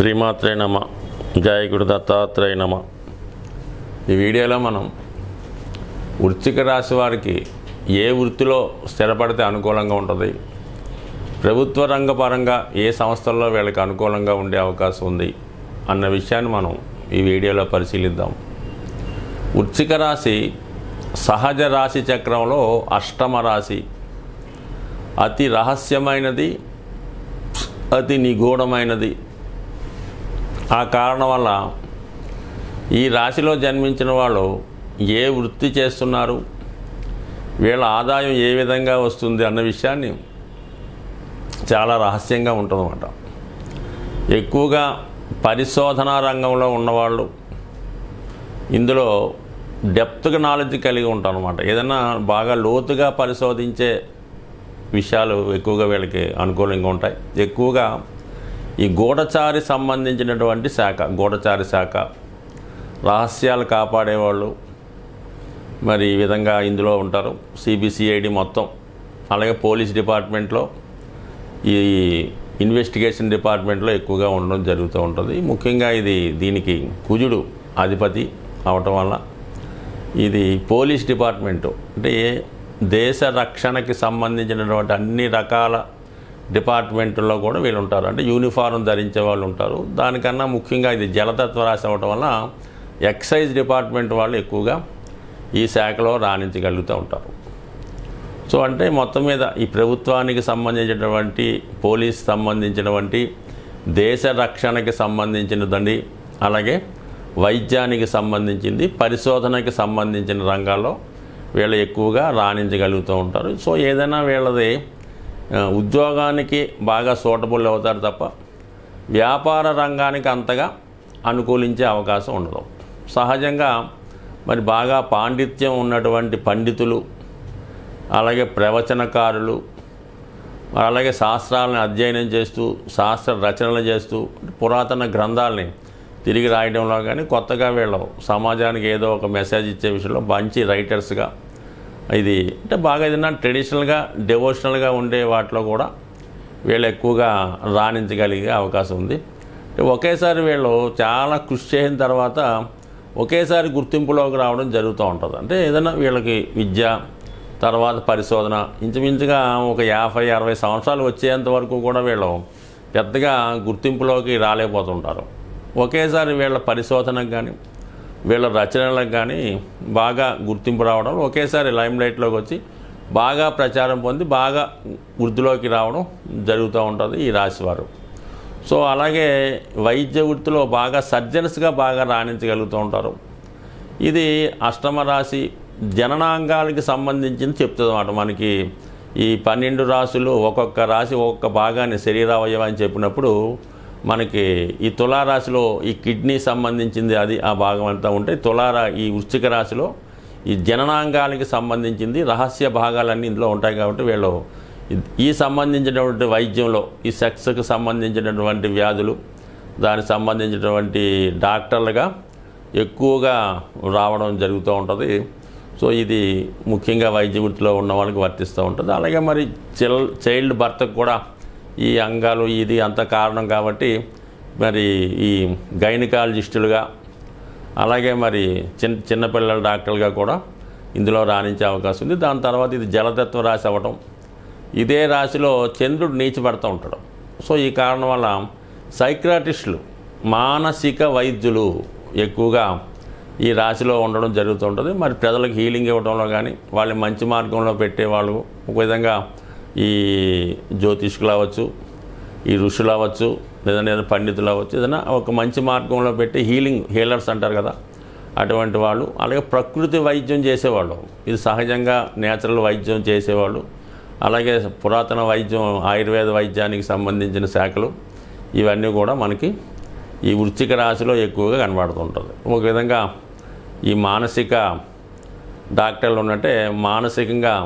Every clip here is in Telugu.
శ్రీమాత్రే నమ. జయ గురు దత్తాత్రేయ నమ. ఈ వీడియోలో మనం వృశ్చిక రాశి వారికి ఏ వృత్తిలో స్థిరపడితే అనుకూలంగా ఉంటుంది, ప్రభుత్వ రంగ పరంగా ఏ సంస్థల్లో వీళ్ళకి అనుకూలంగా ఉండే అవకాశం ఉంది అన్న విషయాన్ని మనం ఈ వీడియోలో పరిశీలిద్దాం. వృశ్చిక రాశి సహజ రాశి చక్రంలో అష్టమ రాశి. అతి రహస్యమైనది, అతి నిగూఢమైనది. ఆ కారణం వల్ల ఈ రాశిలో జన్మించిన వాళ్ళు ఏ వృత్తి చేస్తున్నారు, వీళ్ళ ఆదాయం ఏ విధంగా వస్తుంది అన్న విషయాన్ని చాలా రహస్యంగా ఉంటుందన్నమాట. ఎక్కువగా పరిశోధనా రంగంలో ఉన్నవాళ్ళు ఇందులో డెప్త్గా నాలెడ్జ్ కలిగి ఉంటారు అన్నమాట. ఏదైనా బాగా లోతుగా పరిశోధించే విషయాలు ఎక్కువగా వీళ్ళకి అనుకూలంగా ఉంటాయి. ఎక్కువగా ఈ గూఢచారి సంబంధించినటువంటి శాఖ, గూఢచారి శాఖ, రహస్యాలు కాపాడేవాళ్ళు మరి ఈ విధంగా ఇందులో ఉంటారు. సిబిసిఐడి మొత్తం, అలాగే పోలీస్ డిపార్ట్మెంట్లో, ఈ ఇన్వెస్టిగేషన్ డిపార్ట్మెంట్లో ఎక్కువగా ఉండడం జరుగుతూ ఉంటుంది. ముఖ్యంగా దీనికి కుజుడు అధిపతి అవటం వల్ల ఇది పోలీస్ డిపార్ట్మెంటు, అంటే దేశ రక్షణకి సంబంధించినటువంటి అన్ని రకాల డిపార్ట్మెంట్లో కూడా వీళ్ళు ఉంటారు. అంటే యూనిఫారం ధరించే వాళ్ళు ఉంటారు. దానికన్నా ముఖ్యంగా ఇది జలతత్వ రాశి అవ్వటం వల్ల ఎక్సైజ్ డిపార్ట్మెంట్ వాళ్ళు ఎక్కువగా ఈ శాఖలో రాణించగలుగుతూ ఉంటారు. సో అంటే మొత్తం మీద ఈ ప్రభుత్వానికి సంబంధించినటువంటి, పోలీస్ సంబంధించినటువంటి, దేశ రక్షణకి సంబంధించినదండి, అలాగే వైద్యానికి సంబంధించింది, పరిశోధనకి సంబంధించిన రంగాల్లో వీళ్ళు ఎక్కువగా రాణించగలుగుతూ ఉంటారు. సో ఏదైనా వీళ్ళది ఉద్యోగానికి బాగా సూటబుల్ అవుతారు తప్ప వ్యాపార రంగానికి అంతగా అనుకూలించే అవకాశం ఉండదు. సహజంగా మరి బాగా పాండిత్యం ఉన్నటువంటి పండితులు, అలాగే ప్రవచనకారులు, అలాగే శాస్త్రాలను అధ్యయనం చేస్తూ, శాస్త్ర రచనలు చేస్తూ, పురాతన గ్రంథాలని తిరిగి రాయడంలో కానీ, కొత్తగా వీళ్ళు సమాజానికి ఏదో ఒక మెసేజ్ ఇచ్చే విషయంలో మంచి రైటర్స్గా, ఇది అంటే బాగా ఏదైనా ట్రెడిషనల్గా, డివోషనల్గా ఉండే వాటిలో కూడా వీళ్ళు ఎక్కువగా రాణించగలిగే అవకాశం ఉంది. ఒకేసారి వీళ్ళు చాలా కృషి చేసిన తర్వాత ఒకేసారి గుర్తింపులోకి రావడం జరుగుతూ ఉంటుంది. అంటే ఏదైనా వీళ్ళకి విద్య, తర్వాత పరిశోధన, ఇంచుమించుగా ఒక 50-60 సంవత్సరాలు వచ్చేంత వరకు కూడా వీళ్ళు పెద్దగా గుర్తింపులోకి రాలేకపోతుంటారు. ఒకేసారి వీళ్ళ పరిశోధనకు కానీ, వీళ్ళ రచనలకు కానీ బాగా గుర్తింపు రావడం, ఒకేసారి లైమ్లైట్లోకి వచ్చి బాగా ప్రచారం పొంది బాగా వృద్ధిలోకి రావడం జరుగుతూ ఉంటుంది ఈ రాశివారు. సో అలాగే వైద్య వృత్తిలో బాగా సర్జన్స్గా బాగా రాణించగలుగుతూ ఉంటారు. ఇది అష్టమ రాశి జననాంగాలకి సంబంధించింది చెప్తుంది అన్నమాట. మనకి ఈ 12 రాశులు ఒక్కొక్క రాశి ఒక్కొక్క భాగాన్ని శరీరావయవం అని చెప్పినప్పుడు మనకి ఈ తులారాశిలో ఈ కిడ్నీ సంబంధించింది, అది ఆ భాగం అంతా ఉంటే, ఈ వృశ్చిక రాశిలో ఈ జననాంగాలకి సంబంధించింది రహస్య భాగాలన్నీ ఇందులో ఉంటాయి. కాబట్టి వీళ్ళు ఈ సంబంధించినటువంటి వైద్యంలో, ఈ సెక్స్కి సంబంధించినటువంటి వ్యాధులు, దానికి సంబంధించినటువంటి డాక్టర్లుగా ఎక్కువగా రావడం జరుగుతూ ఉంటుంది. సో ఇది ముఖ్యంగా వైద్య వృత్తిలో ఉన్న వాళ్ళకి వర్తిస్తూ ఉంటుంది. అలాగే మరి చైల్డ్ బర్త్కి కూడా ఈ అంగాలు ఇది అంత కారణం కాబట్టి మరి ఈ గైనకాలజిస్టులుగా, అలాగే మరి చిన్నపిల్లల డాక్టర్లుగా కూడా ఇందులో రాణించే అవకాశం ఉంది. దాని తర్వాత ఇది జలతత్వ రాశి అవ్వటం, ఇదే రాశిలో చంద్రుడు నీచపడుతూ ఉంటాడు. సో ఈ కారణం వల్ల సైక్రాటిస్టులు, మానసిక వైద్యులు ఎక్కువగా ఈ రాశిలో ఉండడం జరుగుతుంటుంది. మరి ప్రజలకు హీలింగ్ ఇవ్వడంలో కానీ, వాళ్ళని మంచి మార్గంలో పెట్టేవాళ్ళు, ఒక విధంగా ఈ జ్యోతిష్కులు అవ్వచ్చు, ఈ ఋషులు అవ్వచ్చు, లేదంటే పండితులు అవ్వచ్చు, ఏదైనా ఒక మంచి మార్గంలో పెట్టి హీలర్స్ అంటారు కదా, అటువంటి వాళ్ళు. అలాగే ప్రకృతి వైద్యం చేసేవాళ్ళు, ఇది సహజంగా నేచురల్ వైద్యం చేసేవాళ్ళు, అలాగే పురాతన వైద్యం, ఆయుర్వేద వైద్యానికి సంబంధించిన శాఖలు, ఇవన్నీ కూడా మనకి ఈ వృశ్చిక రాశిలో ఎక్కువగా కనబడుతుంటుంది. ఒక విధంగా ఈ మానసిక డాక్టర్లు ఉన్నట్టే మానసికంగా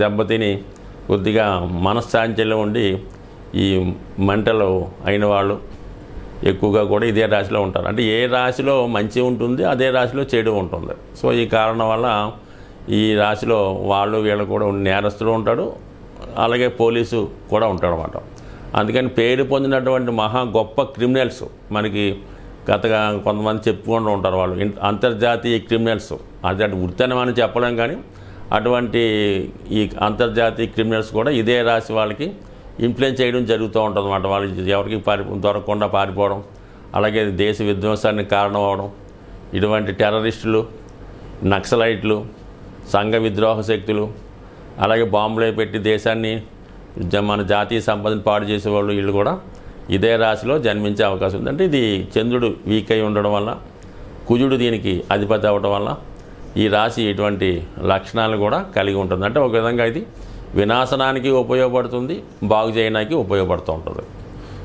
దెబ్బతిని కొద్దిగా మనశ్శాంతిలో ఉండి ఈ మెంటల్ అయిన వాళ్ళు ఎక్కువగా కూడా ఇదే రాశిలో ఉంటారు. అంటే ఏ రాశిలో మంచి ఉంటుంది, అదే రాశిలో చెడు ఉంటుంది. సో ఈ కారణం వల్ల ఈ రాశిలో వీళ్ళు కూడా నేరస్తుడు ఉంటాడు, అలాగే పోలీసు కూడా ఉంటాడు అన్నమాట. అందుకని పేరు పొందినటువంటి మహా గొప్ప క్రిమినల్స్ మనకి గతగా కొంతమంది చెప్పుకుంటూ ఉంటారు, వాళ్ళు అంతర్జాతీయ క్రిమినల్స్. అదే వృత్తి అని మనం చెప్పలేం, కానీ అటువంటి ఈ అంతర్జాతీయ క్రిమినల్స్ కూడా ఇదే రాశి వాళ్ళకి ఇన్ఫ్లుయెన్స్ చేయడం జరుగుతూ ఉంటుంది అన్నమాట. వాళ్ళు ఎవరికి దొరకకుండా పారిపోవడం, అలాగే దేశ విధ్వంసానికి కారణం అవడం, ఇటువంటి టెర్రరిస్టులు, నక్సలైట్లు, సంఘ విద్రోహ శక్తులు, అలాగే బాంబులే పెట్టి దేశాన్ని మన జాతీయ సంపదను పాడు చేసేవాళ్ళు వీళ్ళు కూడా ఇదే రాశిలో జన్మించే అవకాశం ఉంది. అంటే ఇది చంద్రుడు వీక్ అయి ఉండడం వల్ల, కుజుడు దీనికి అధిపతి అవ్వడం వల్ల ఈ రాశి ఇటువంటి లక్షణాలు కూడా కలిగి ఉంటుంది. అంటే ఒక విధంగా ఇది వినాశనానికి ఉపయోగపడుతుంది, బాగు చేయడానికి ఉపయోగపడుతూ ఉంటుంది.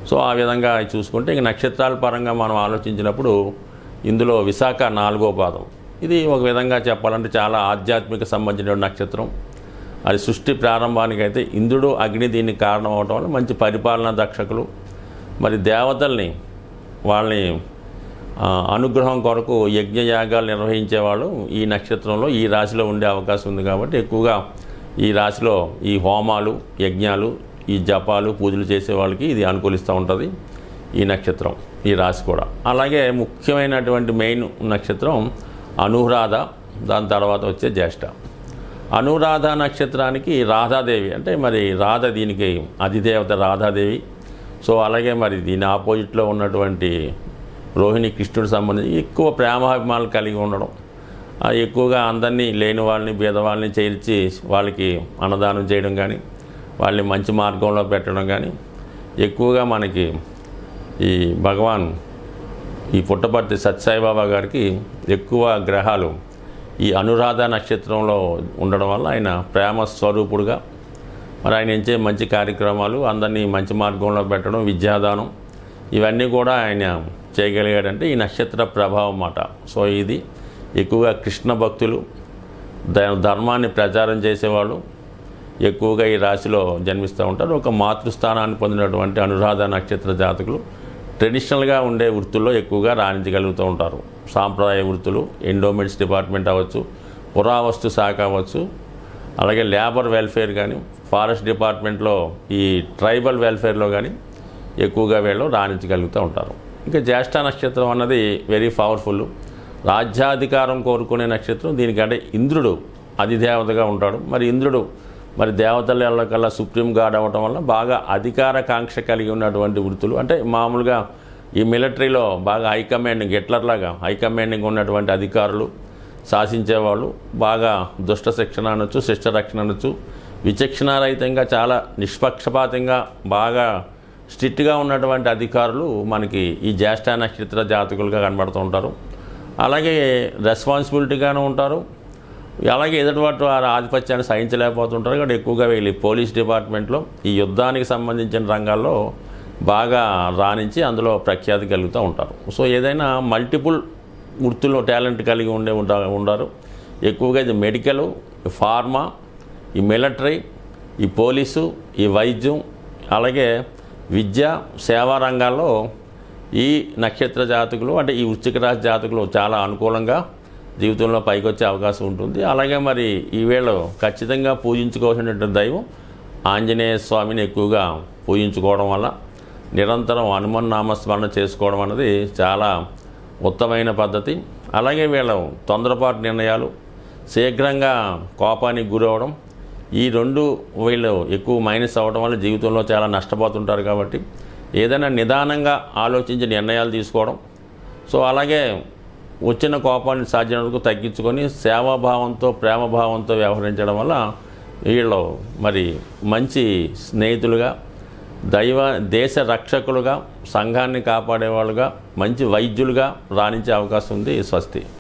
సో ఆ విధంగా చూసుకుంటే ఇంక నక్షత్రాల పరంగా మనం ఆలోచించినప్పుడు ఇందులో విశాఖ 4వ పాదం. ఇది ఒక విధంగా చెప్పాలంటే చాలా ఆధ్యాత్మిక సంబంధించిన నక్షత్రం. అది సృష్టి ప్రారంభానికి అయితే ఇంద్రుడు అగ్ని దీనికి కారణం అవడం వల్ల మంచి పరిపాలనా దక్షకులు, మరి దేవతల్ని వాళ్ళని అనుగ్రహం కొరకు యజ్ఞయాగాలు నిర్వహించేవాళ్ళు ఈ నక్షత్రంలో ఈ రాశిలో ఉండే అవకాశం ఉంది. కాబట్టి ఎక్కువగా ఈ రాశిలో ఈ హోమాలు, యజ్ఞాలు, ఈ జపాలు, పూజలు చేసే వాళ్ళకి ఇది అనుకూలిస్తూ ఉంటుంది ఈ నక్షత్రం, ఈ రాశి కూడా. అలాగే ముఖ్యమైనటువంటి మెయిన్ నక్షత్రం అనురాధ, దాని తర్వాత వచ్చే జ్యేష్ఠ. అనురాధ నక్షత్రానికి రాధాదేవి, అంటే మరి రాధ దీనికి అధిదేవత రాధాదేవి. సో అలాగే మరి దీని ఆపోజిట్లో ఉన్నటువంటి రోహిణి కృష్ణుడికి సంబంధించి ఎక్కువ ప్రేమాభిమానాలు కలిగి ఉండడం, ఎక్కువగా అందరినీ లేని వాళ్ళని బీదవాళ్ళని చేర్చి వాళ్ళకి అన్నదానం చేయడం కానీ, వాళ్ళని మంచి మార్గంలో పెట్టడం కానీ, ఎక్కువగా మనకి ఈ భగవాన్ ఈ పుట్టపర్తి సత్యసాయిబాబా గారికి ఎక్కువ గ్రహాలు ఈ అనురాధ నక్షత్రంలో ఉండడం వల్ల ఆయన ప్రేమ స్వరూపుడుగా మరి ఆయన ఎంచే మంచి కార్యక్రమాలు, అందరినీ మంచి మార్గంలో పెట్టడం, విద్యాదానం, ఇవన్నీ కూడా ఆయన చేయగలిగాడంటే ఈ నక్షత్ర ప్రభావం అన్నమాట. సో ఇది ఎక్కువగా కృష్ణ భక్తులు, ధర్మాన్ని ప్రచారం చేసేవాళ్ళు ఎక్కువగా ఈ రాశిలో జన్మిస్తూ ఉంటారు. ఒక మాతృస్థానాన్ని పొందినటువంటి అనురాధ నక్షత్ర జాతకులు ట్రెడిషనల్గా ఉండే వృత్తుల్లో ఎక్కువగా రాణించగలుగుతూ ఉంటారు. సాంప్రదాయ వృత్తులు, ఎండోమెంట్స్ డిపార్ట్మెంట్ అవ్వచ్చు, పురావస్తు శాఖ అవ్వచ్చు, అలాగే లేబర్ వెల్ఫేర్ కానీ, ఫారెస్ట్ డిపార్ట్మెంట్లో ఈ ట్రైబల్ వెల్ఫేర్లో కానీ ఎక్కువగా వీళ్ళు రాణించగలుగుతూ ఉంటారు. ఇంకా జ్యేష్ఠ నక్షత్రం అన్నది వెరీ పవర్ఫుల్, రాజ్యాధికారం కోరుకునే నక్షత్రం. దీనికంటే ఇంద్రుడు అధిదేవతగా ఉంటాడు. మరి ఇంద్రుడు మరి దేవతల కల్లా సుప్రీం గార్డ్ అవ్వటం వల్ల బాగా అధికార కాంక్ష కలిగి ఉన్నటువంటి వృత్తులు, అంటే మామూలుగా ఈ మిలిటరీలో బాగా హైకమాండింగ్, హిట్లర్లాగా హైకమాండింగ్ ఉన్నటువంటి అధికారులు, శాసించేవాళ్ళు, బాగా దుష్ట శిక్షణ అనొచ్చు, శిష్ట రక్షణ అనొచ్చు, విచక్షణారహితంగా చాలా నిష్పక్షపాతంగా బాగా స్ట్రిక్ట్గా ఉన్నటువంటి అధికారులు మనకి ఈ జ్యేష్ఠ నక్షత్ర జాతకులుగా కనబడుతూ ఉంటారు. అలాగే రెస్పాన్సిబిలిటీగానే ఉంటారు, అలాగే ఎదుటివాటి వారి ఆధిపత్యాన్ని సహించలేకపోతుంటారు. కాబట్టి ఎక్కువగా వీళ్ళు పోలీస్ డిపార్ట్మెంట్లో ఈ యుద్ధానికి సంబంధించిన రంగాల్లో బాగా రాణించి అందులో ప్రఖ్యాతి కలుగుతూ ఉంటారు. సో ఏదైనా మల్టిపుల్ వృత్తుల్లో టాలెంట్ కలిగి ఉంటారు. ఎక్కువగా ఇది మెడికల్, ఫార్మా, ఈ మిలిటరీ, ఈ పోలీసు, ఈ వైద్యం, అలాగే విద్య, సేవా రంగాల్లో ఈ నక్షత్ర జాతకులు, అంటే ఈ వృశ్చిక రాశి జాతకులు చాలా అనుకూలంగా జీవితంలో పైకి వచ్చే అవకాశం ఉంటుంది. అలాగే మరి ఈ వేళ ఖచ్చితంగా పూజించుకోవాల్సినటువంటి దైవం ఆంజనేయ స్వామిని ఎక్కువగా పూజించుకోవడం వల్ల, నిరంతరం హనుమాన్ నామస్మరణ చేసుకోవడం అన్నది చాలా ఉత్తమైన పద్ధతి. అలాగే వీళ్ళ తొందరపాటు నిర్ణయాలు, శీఘ్రంగా కోపానికి గురవడం, ఈ రెండు వీళ్ళు ఎక్కువ మైనస్ అవ్వడం వల్ల జీవితంలో చాలా నష్టపోతుంటారు. కాబట్టి ఏదైనా నిదానంగా ఆలోచించి నిర్ణయాలు తీసుకోవడం, సో అలాగే వచ్చిన కోపాన్ని సాధ్యమైనంత తగ్గించుకొని సేవాభావంతో, ప్రేమభావంతో వ్యవహరించడం వల్ల వీళ్ళు మరి మంచి స్నేహితులుగా, దేశ రక్షకులుగా, సంఘాన్ని కాపాడేవాళ్ళుగా, మంచి వైద్యులుగా రాణించే అవకాశం ఉంది. స్వస్తి.